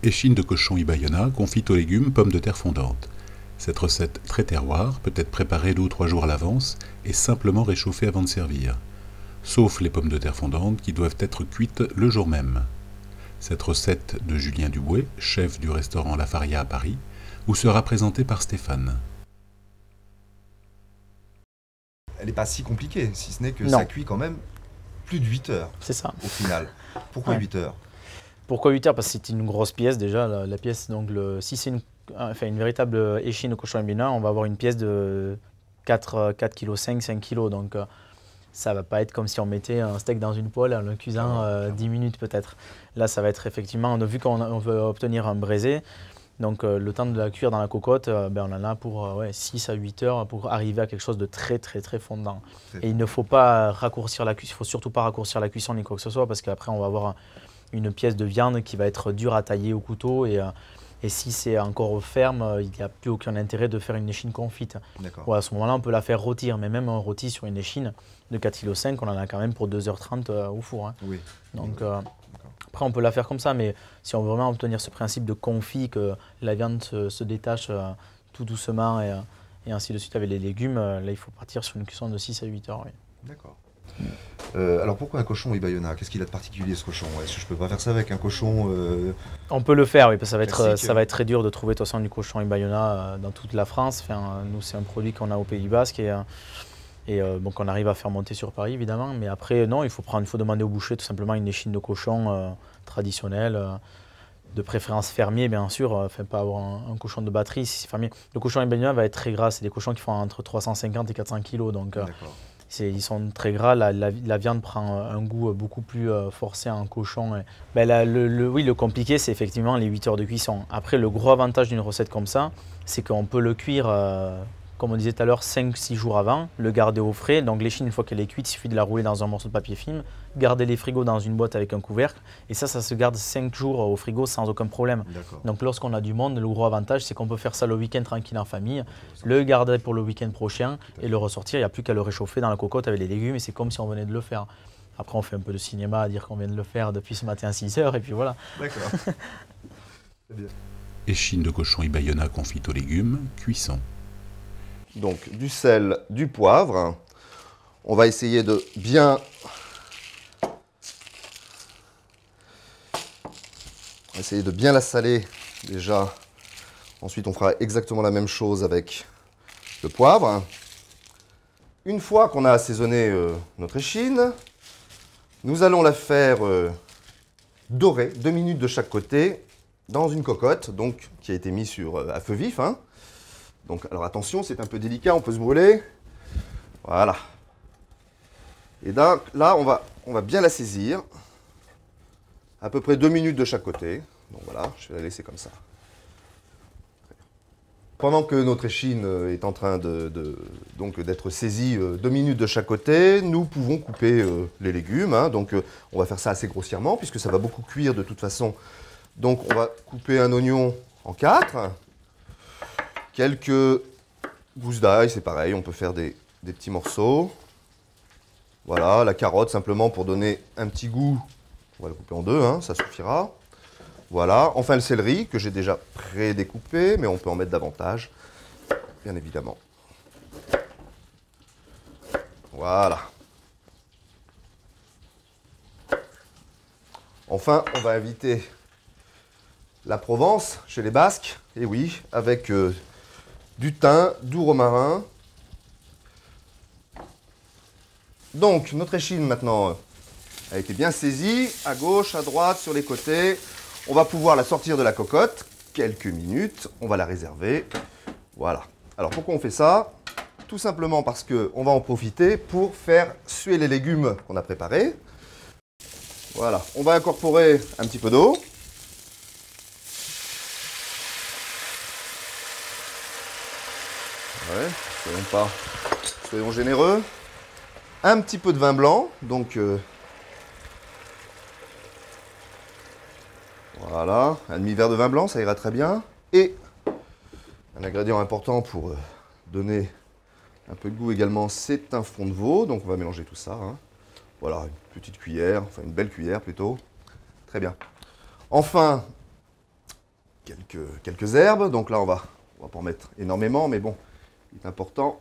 Échine de cochon Ibayona, confite aux légumes, pommes de terre fondantes. Cette recette très terroir peut être préparée 2 ou 3 jours à l'avance et simplement réchauffée avant de servir. Sauf les pommes de terre fondantes qui doivent être cuites le jour même. Cette recette de Julien Duboué, chef du restaurant La Faria à Paris, vous sera présentée par Stéphane. Elle n'est pas si compliquée, si ce n'est que Non. ça cuit quand même plus de 8 heures C'est ça. au final. Pourquoi Ouais. 8 heures? Pourquoi 8 heures? Parce que c'est une grosse pièce déjà. La pièce, donc si c'est une véritable échine de cochon Ibayona, on va avoir une pièce de 4,5 kg, 5 kg. Donc ça va pas être comme si on mettait un steak dans une poêle en le cuisant 10 minutes peut-être. Là, ça va être effectivement, vu qu'on veut obtenir un braisé, donc le temps de la cuire dans la cocotte, on en a pour 6 à 8 heures pour arriver à quelque chose de très très très fondant. Et il ne faut pas raccourcir la cuisson, il faut surtout pas raccourcir la cuisson ni quoi que ce soit, parce qu'après on va avoir une pièce de viande qui va être dure à tailler au couteau et si c'est encore ferme, il n'y a plus aucun intérêt de faire une échine confite. D'accord. À ce moment-là, on peut la faire rôtir, mais même un rôti sur une échine de 4,5 kg, on en a quand même pour 2h30 au four. Hein. Oui. Donc après, on peut la faire comme ça, mais si on veut vraiment obtenir ce principe de confit, que la viande se détache tout doucement et ainsi de suite avec les légumes, là, il faut partir sur une cuisson de 6 à 8 heures. Oui. D'accord. Alors pourquoi un cochon Ibayona? Qu'est-ce qu'il a de particulier ce cochon? Est-ce que je peux pas faire ça avec un cochon On peut le faire, oui, parce que classique, ça va être très dur de trouver de toute façon du cochon Ibayona dans toute la France. Enfin, nous, c'est un produit qu'on a au Pays Basque et donc on arrive à faire monter sur Paris, évidemment. Mais après, non, il faut demander au boucher tout simplement une échine de cochon traditionnelle, de préférence fermier, bien sûr. Pas avoir un cochon de batterie si c'est fermier. Le cochon Ibayona va être très gras. C'est des cochons qui font entre 350 et 400 kg. Donc, D'accord. ils sont très gras, la viande prend un goût beaucoup plus forcé en cochon. Oui, le compliqué, c'est effectivement les 8 heures de cuisson. Après, le gros avantage d'une recette comme ça, c'est qu'on peut le cuire, comme on disait tout à l'heure, 5-6 jours avant, le garder au frais. Donc l'échine, une fois qu'elle est cuite, il suffit de la rouler dans un morceau de papier film, garder les frigos dans une boîte avec un couvercle, et ça se garde 5 jours au frigo sans aucun problème. Donc lorsqu'on a du monde, le gros avantage, c'est qu'on peut faire ça le week-end tranquille en famille, le garder pour le week-end prochain et le ressortir. Il n'y a plus qu'à le réchauffer dans la cocotte avec les légumes et c'est comme si on venait de le faire. Après, on fait un peu de cinéma à dire qu'on vient de le faire depuis ce matin à 6 heures et puis voilà. D'accord. Très bien. Échine de cochon Ibayona confite aux légumes, cuisson. Donc du sel, du poivre. On va essayer de bien la saler déjà. Ensuite, on fera exactement la même chose avec le poivre. Une fois qu'on a assaisonné notre échine, nous allons la faire dorer 2 minutes de chaque côté dans une cocotte, donc qui a été mise à feu vif. Hein. Donc, alors attention, c'est un peu délicat, on peut se brûler. Voilà. Et là, on va bien la saisir. À peu près 2 minutes de chaque côté. Donc voilà, je vais la laisser comme ça. Pendant que notre échine est en train d'être saisie 2 minutes de chaque côté, nous pouvons couper les légumes. Hein. Donc on va faire ça assez grossièrement puisque ça va beaucoup cuire de toute façon. Donc on va couper un oignon en 4. Quelques gousses d'ail, c'est pareil, on peut faire des petits morceaux. Voilà, la carotte simplement pour donner un petit goût. On va le couper en 2, hein, ça suffira. Voilà, enfin le céleri que j'ai déjà pré-découpé, mais on peut en mettre davantage, bien évidemment. Voilà. Enfin, on va inviter la Provence chez les Basques, et oui, avec du thym, du romarin. Donc, notre échine maintenant a été bien saisie, à gauche, à droite, sur les côtés. On va pouvoir la sortir de la cocotte, quelques minutes, on va la réserver. Voilà. Alors, pourquoi on fait ça? Tout simplement parce qu'on va en profiter pour faire suer les légumes qu'on a préparés. Voilà. On va incorporer un petit peu d'eau. Ouais, soyons généreux. Un petit peu de vin blanc, donc voilà, un demi-verre de vin blanc, ça ira très bien. Et un ingrédient important pour donner un peu de goût également, c'est un fond de veau, donc on va mélanger tout ça. Hein. Voilà, une petite cuillère, enfin une belle cuillère plutôt. Très bien. Enfin, quelques herbes. Donc là, on va pas en mettre énormément, mais bon, il est important.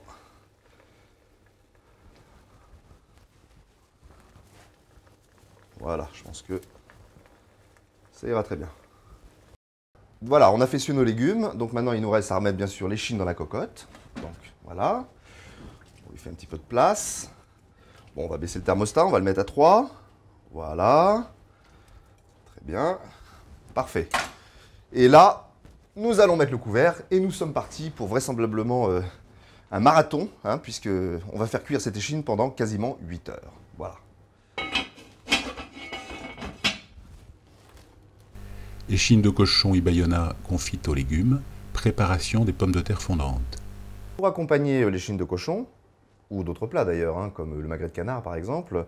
Voilà, je pense que ça ira très bien. Voilà, on a fait suer nos légumes. Donc maintenant, il nous reste à remettre bien sûr l'échine dans la cocotte. Donc voilà. On lui fait un petit peu de place. Bon, on va baisser le thermostat, on va le mettre à 3. Voilà. Très bien. Parfait. Et là, nous allons mettre le couvert et nous sommes partis pour vraisemblablement un marathon, hein, puisqu'on va faire cuire cette échine pendant quasiment 8 heures. Voilà. Échine de cochon Ibayona confite aux légumes, préparation des pommes de terre fondantes. Pour accompagner l'échine de cochon, ou d'autres plats d'ailleurs, hein, comme le magret de canard par exemple,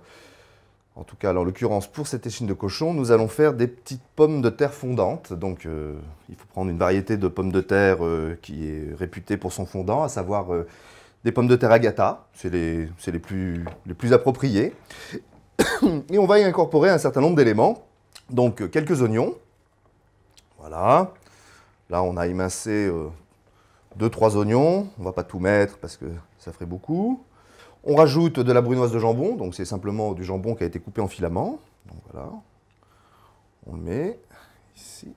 en tout cas, en l'occurrence pour cette échine de cochon, nous allons faire des petites pommes de terre fondantes. Donc il faut prendre une variété de pommes de terre qui est réputée pour son fondant, à savoir des pommes de terre Agata, c'est les plus appropriées. Et on va y incorporer un certain nombre d'éléments, donc quelques oignons. Voilà, là on a émincé 2-3 oignons, on ne va pas tout mettre parce que ça ferait beaucoup. On rajoute de la brunoise de jambon, donc c'est simplement du jambon qui a été coupé en filaments. Donc voilà, on le met ici.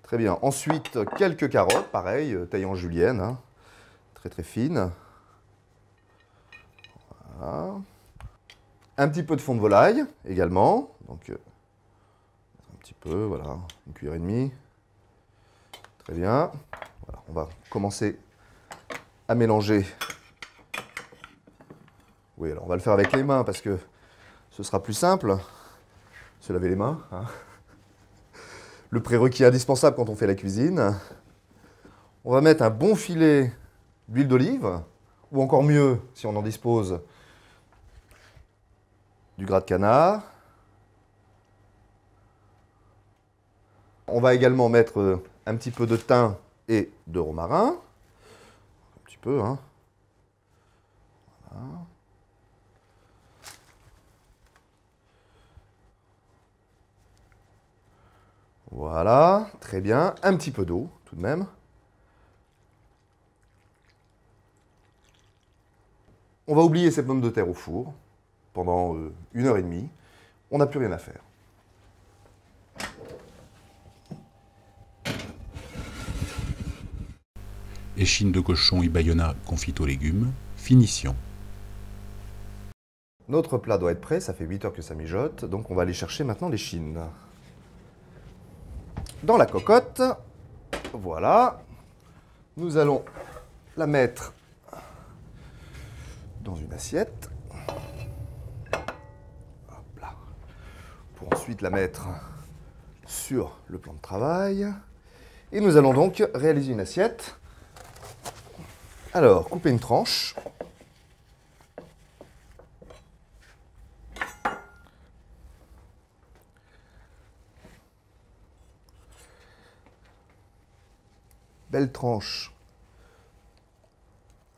Très bien, ensuite quelques carottes, pareil, taillées en julienne, hein, très très fines. Voilà. Un petit peu de fond de volaille également, donc un petit peu, voilà, une cuillère et demie. Très bien. Voilà, on va commencer à mélanger. Oui, alors on va le faire avec les mains parce que ce sera plus simple. Se laver les mains. Hein. Le prérequis indispensable quand on fait la cuisine. On va mettre un bon filet d'huile d'olive, ou encore mieux, si on en dispose, du gras de canard. On va également mettre un petit peu de thym et de romarin. Un petit peu, hein. Voilà. Voilà, très bien. Un petit peu d'eau, tout de même. On va oublier ces pommes de terre au four pendant 1h30. On n'a plus rien à faire. Échine de cochon Ibayona confite aux légumes, finition. Notre plat doit être prêt, ça fait 8 heures que ça mijote, donc on va aller chercher maintenant l'échine. Dans la cocotte, voilà, nous allons la mettre dans une assiette. Hop là. Pour ensuite la mettre sur le plan de travail. Et nous allons donc réaliser une assiette. Alors, couper une tranche. Belle tranche.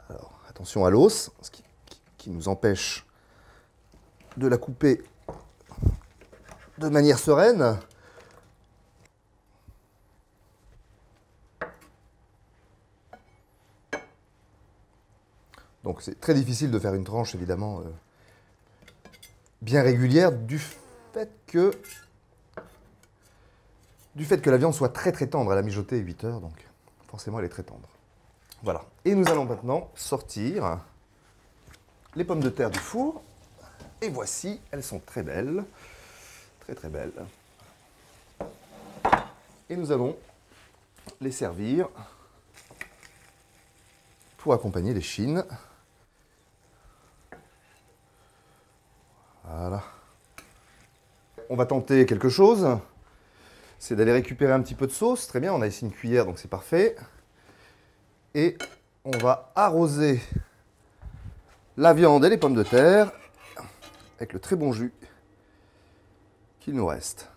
Alors, attention à l'os, ce qui nous empêche de la couper de manière sereine. Donc c'est très difficile de faire une tranche, évidemment, bien régulière du fait que la viande soit très très tendre. Elle a mijoté 8 heures, donc forcément elle est très tendre. Voilà. Et nous allons maintenant sortir les pommes de terre du four. Et voici, elles sont très belles. Très très belles. Et nous allons les servir pour accompagner l'échine. Voilà. On va tenter quelque chose. C'est d'aller récupérer un petit peu de sauce. Très bien, on a ici une cuillère, donc c'est parfait. Et on va arroser la viande et les pommes de terre avec le très bon jus qu'il nous reste.